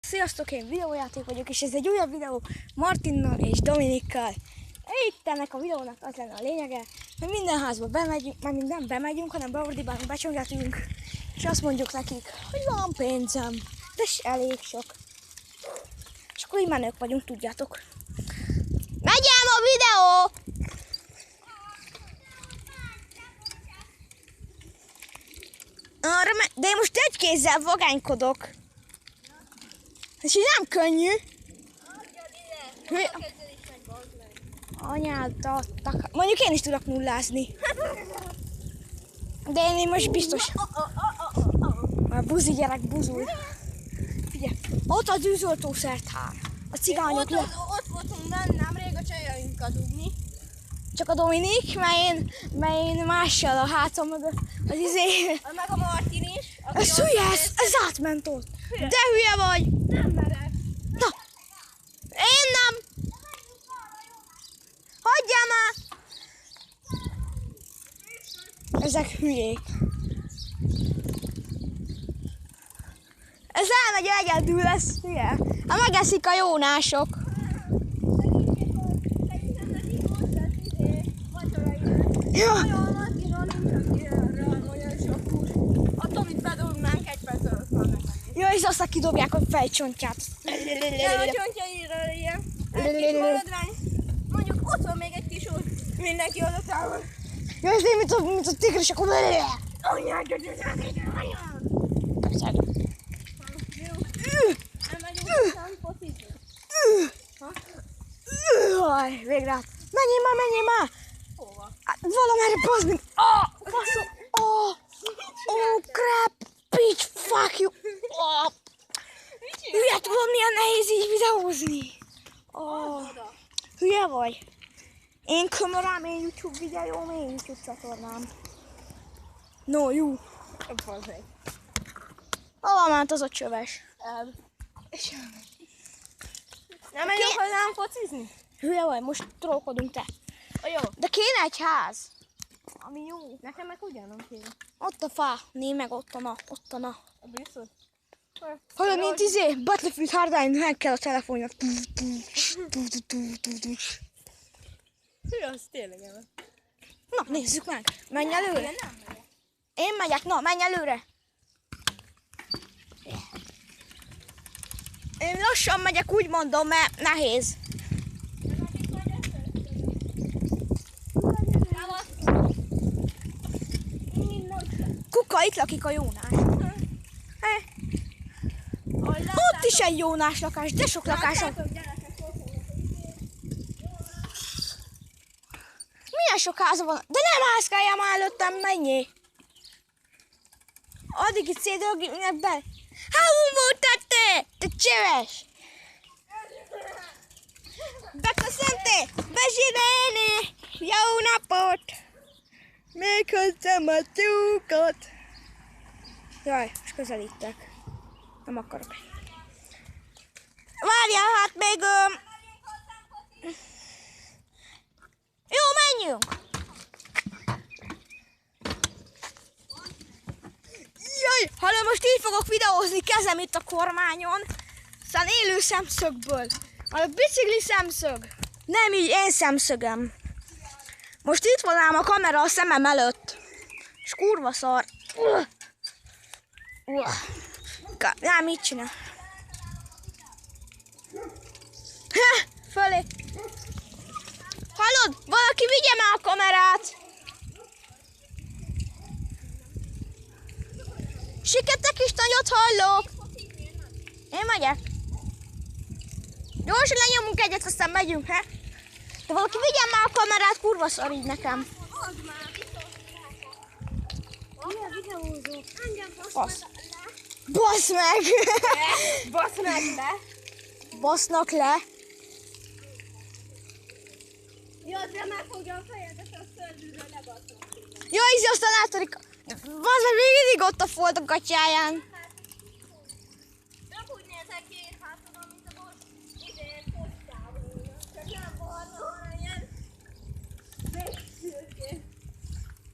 Sziasztok, én videójáték vagyok, és ez egy újabb videó Martinnal és Dominikkal. Itt ennek a videónak az lenne a lényege, hogy minden házba bemegyünk, már nem bemegyünk, hanem beordibálunk, becsöngetünk, és azt mondjuk nekik, hogy van pénzem, de elég sok. És akkor így menők vagyunk, tudjátok. Megyem a videó! De én most egy kézzel vagánykodok. És így nem könnyű. Anyádat, mondjuk én is tudok nullázni. De én most biztos. A buzi gyerek buzul. Figyelj, ott az űzoltószertár. A cigányok le. Ott voltunk nemrég a csajainkat dugni. Csak a Dominik, mert én mással a hátam mögött. Az izé. Meg a Martin is. Ez hülye, ez átment ott. De hülye vagy. Nem merek. Na, én nem. Hagyjál már. Ezek hülyék. Ez elmegy egyedül, ez hülye. Hát megeszik a jónások. Ja. Ja, és aztán kidobják a fejcsontját. Ja, a csontjaira ilyen. Egy maradvány. Mondjuk ott van még egy kis út. Mindenki odatával. Ja, ez én, mint a tigris, akkor... Anyád, elmegyünk focizni. Végre át. Menjél már! Hova? Valamerre bazd meg! Faszom! Oh, crap! Bitch, fuck you! Hülye, tudom, milyen nehéz így videózni! Hülye vagy? Én kamerám, én YouTube videóm, én YouTube csatornám. No, you! Hova ment az a csöves? Nem megyünk hozzám focizni? Hülye vagy, most trollkodunk te. Jó. De kéne egy ház. Ami jó. Nekem meg ugyanom kéne. Ott a fa, meg ott a na. Biztos? Hallod, mint izé, Battlefield Hardline, kell a telefonja. Hű, az tényleg el. Na, nézzük meg. Menj előre. Én megyek, na, menj előre. Én lassan megyek, úgy mondom, mert nehéz. Kuka, itt lakik a jónás. Ott is egy jónás lakás, de sok lakás van. Milyen sok háza van? De nem házkáljál már előttem, menjél. Addig itt szédölgünk be. Mutatté! Te csöves! Beköszöntél! Bezsirélni! Jó napot! Meghozzam a tyúkot! Jaj, most közelítek. Nem akarok. Várjál, hát még... Jó, menjünk! Jaj, hallom, most így fogok videózni, kezem itt a kormányon. Aztán élő szemszögből. A bicikli szemszög. Nem így, én szemszögem. Most itt van ám a kamera a szemem előtt. És kurva szar. Nem, mit csinál? Fölé. Hallod? Valaki vigye már a kamerát. Siketek is nagyot hallok. Én megyek. Gyorsan lenyomunk egyet, aztán megyünk, he? De valaki vigyen már a kamerát, kurva szar így nekem. Basz. Basz meg! Basz meg le! Basznak le! Jó, de megfogja a fejedet, a szöldülről lebasznak. Jó, ízi, aztán átodik. Basz meg, még mindig ott a folt a gatyáján. Nem úgy nézek ki, hát tudom, mint a most postával. Csak nem barna, hanem ilyen végszürkés.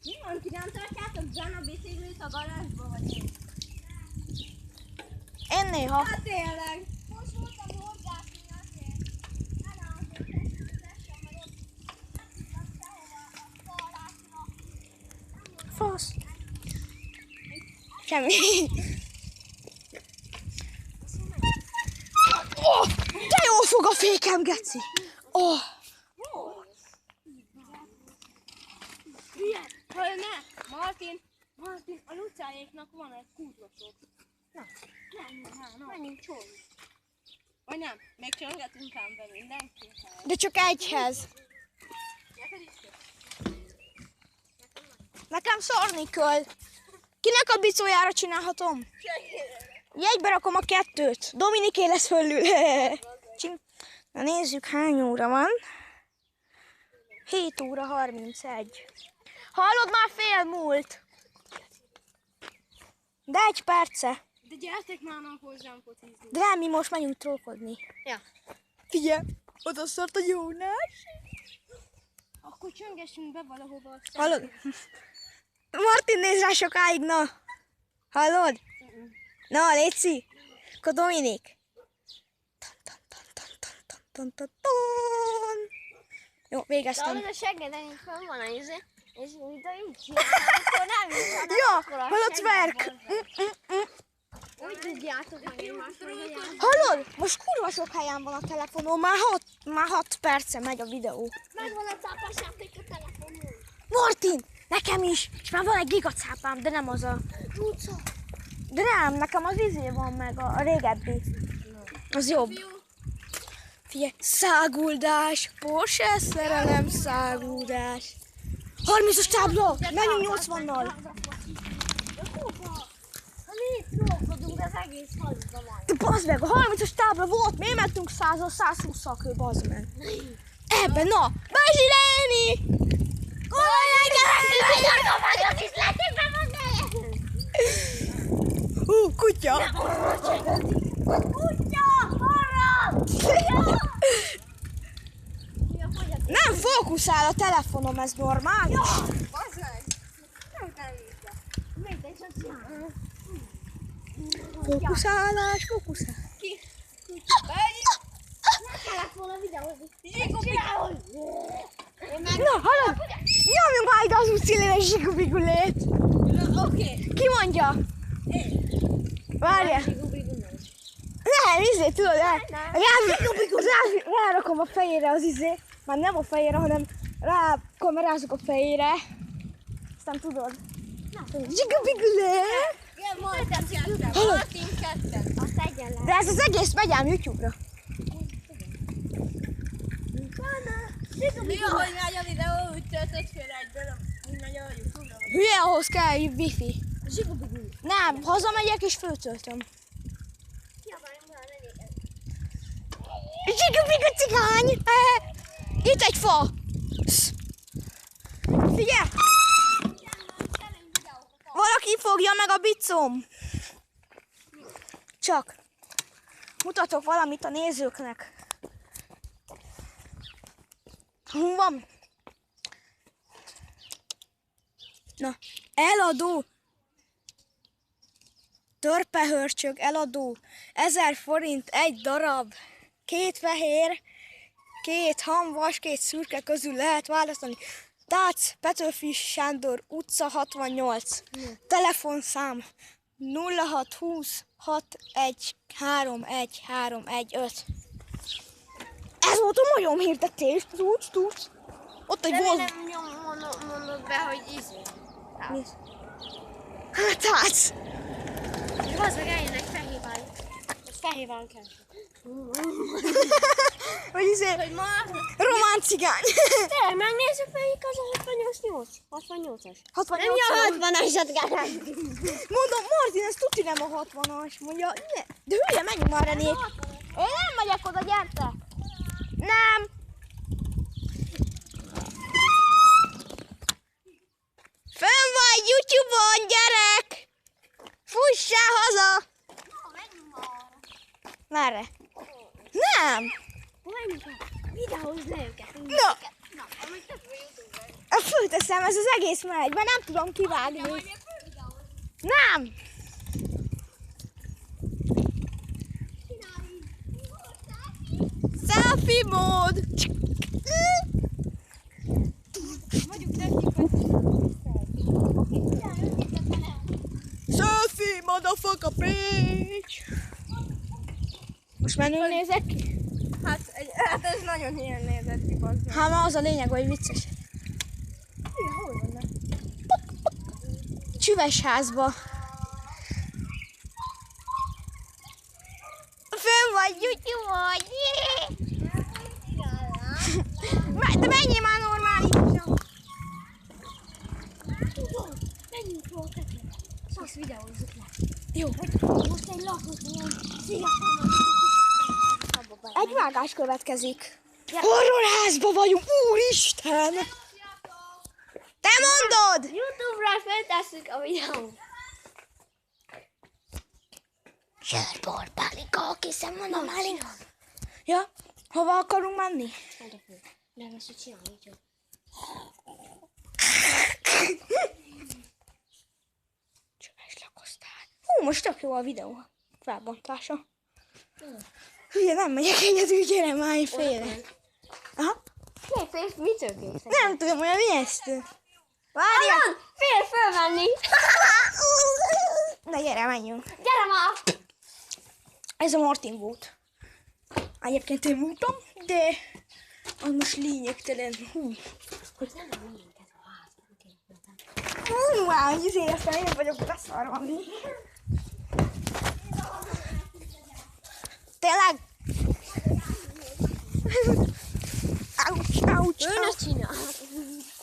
Mi van, ki nem tartjátok Zan a biciklit a garázsba, vagy én? Én néha. Hát tényleg. Kemény. Oh, de jól fog a fékem, geci. Oh. Hallj, ne! Martin, a Lucáéknak van egy kútosok. Na, menjünk csolni. Vagy nem, még csöngetünk ám be mindenki. De csak egyhez. Nekem szarni kell. Kinek a bicójára csinálhatom? Jegybe rakom a 2-t. Dominiké lesz fölül. Na nézzük, hány óra van. 7 óra 31. Hallod, már fél múlt. De 1 perce. De gyertek már hozzám focizni. De nem, mi most menjünk trókodni. Ja. Figyelj, oda szart a Jónás. Akkor csöngessünk be valahova. Hallod? Martin, nézz rá sokáig, na. Hallod? Na, létszi. Akkor Dominik. Jó, végeztem. Hallod, a seggeden így fel van a izé, és mint a így csinálom, akkor nem is van. Ja, hallod, Zverk. Úgy tudjátok, hogy én másról járok. Hallod? Most kurva sok helyen van a telefonom, már 6 perce megy a videó. Megvan a cápás játék a telefonon. Martin, nekem is. És már van egy gigacápám, de nem az a... Luca. De nem, nekem az izé van meg, a régebbi. Az jobb. Figyelj, száguldás, Porsche szerelem, száguldás. 30-as tábla, menjünk 80-nal. Ha mi itt trókodunk, az egész hazba van. De bazd meg, a 30-as tábla volt, miért mentünk 100-al, 120-szal kő, bazd meg. Ebben, na, bezsilálni! Kolaj, gyerekek, meg az is lehetőben van neje! Kutya! Kutya! Arra! Nem fókuszál a telefonom, ez normális? Bazd meg! Nem kell nézni. Mindegy, csak csinálom. Fókuszálás, fókuszál. Ki? Nem kellett volna videózni. Csinálod! Na, hallod? Nyomjunk már ide az útszélére zsigubigulét. Oké. Ki mondja? Várjál. Nem, izé, tudod, rárakom a fejére az izé. Már nem a fejére, hanem rákamerázok a fejére. Aztán tudod. Zsigubigulé. Igen, Martin ketten. Hallod? Martin ketten. Azt egyen le. De ez az egész megy ám YouTube-ra. Mi ahogy megy a videó, úgy töltött fél egyből, úgy megy a YouTube-ra. Hülye, ahhoz kell wifi. Zsigubigul. Nem, hazamegyek és föltöltöm. Kiabáljunk már, ne nézd. Zsigubigu cigány! Itt egy fa! Figyelj! Valaki fogja meg a bicom! Csak mutatok valamit a nézőknek. Hol van? Na, eladó! Törpehörcsög eladó. 1000 forint egy darab. 2 fehér, 2 hamvas, 2 szürke közül lehet választani. Tác, Petőfi Sándor utca 68. Telefonszám 0620 613 1315. Ez volt a majom hirdetés. Tudsz. Ott egy volt. Nem mondod be, hogy izé. Nézd. Hát tác. És az meg eljön egy fehérvál. Ez fehérvál kell. Vagy izé, Hogy ma... román cigány. Te, megnézzük melyik az a 68-as. 68. Nem a 60-asat kell. Mondom, Martin, ez tuti nem a 60-as. Mondja, ne. De hülye, menjünk már, René. Én nem megyek oda, gyertek. Nem. Fönn vagy YouTube-on, gyerek. Fussál haza. Merre? Nem. Videózd le őket. Na. Na, amíg több a YouTube-on. Fölteszem, ez az egész megy, mert nem tudom kivágni. Nem. Selfie mód. Selfie. Most menül nézek ki? Hát ez nagyon ilyen nézett ki, bazd meg. Hát ma az a lényeg, hogy vicces. Igen, hol vannak? Csüves házba. Fönn vagy, gyutyu vagy. De menjél már normálisan. Menjünk róla tetőre. Azt videózzuk le. Jó. Most egy lakos ilyen szigeten van. Egy vágás következik. Horrorházba vagyunk, úristen! Te mondod! YouTube-ra feltesszük a videót. Zsörbor, Pálika, készen van a Málina. Ja, hova akarunk menni? Nem, ezt csinálni csak. Csöves lakosztály. Hú, most tök jó a videó felbontása. Hülye, nem megyek egyedül, gyere már, én félek. Aha. Fél, mit történik? Nem tudom, olyan ijesztő. Várjál! Fél fölmenni. Na gyere, menjünk. Gyere már! Ez a Martin volt. Egyébként én voltam, de az most lényegtelen. Hú, már izé, aztán én vagyok beszarva. Tényleg? Ouch, ouch, Ön ouch. ezt csinál.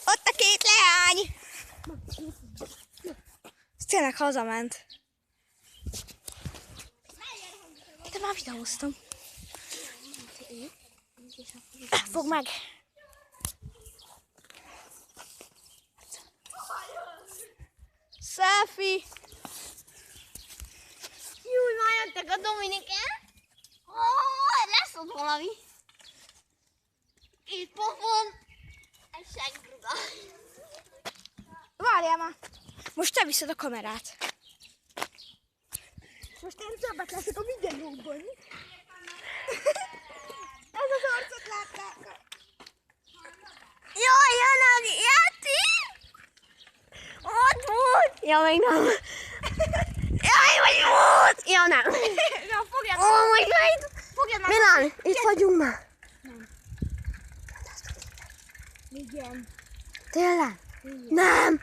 Ott a két leány! Ez tényleg hazament. De már videóztam. Fogd meg! Selfie! Júj, már jöttek a Dominiken. Lesz ott valami. Itt pofon. Egy seggruda. Várjál már! Most te viszed a kamerát. Most én többet leszek a videóban. Ez az arcot látták. Jaj, jön a Yeti! Ott volt! Ja, még nem. Jaj, vagy volt! Ja, nem. Na, fogjad! Oh my god! Fogjad már! Milán, itt vagyunk már. Igen. Tényleg? Nem!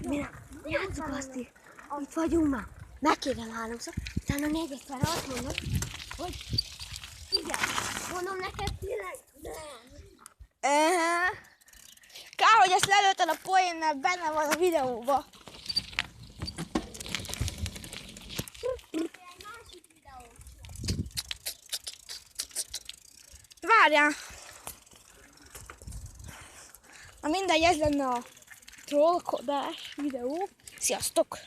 Milán, játsszuk azt itt. Itt vagyunk már. Megkérem háromszor, utána még egyszer azt mondod, hogy igen. Mondom neked tényleg? Nem. Kár, hogy ezt lelőtted a poénnel, benne van a videóban. Várjál! Na mindegy, ez lenne a trollkodás videó. Sziasztok!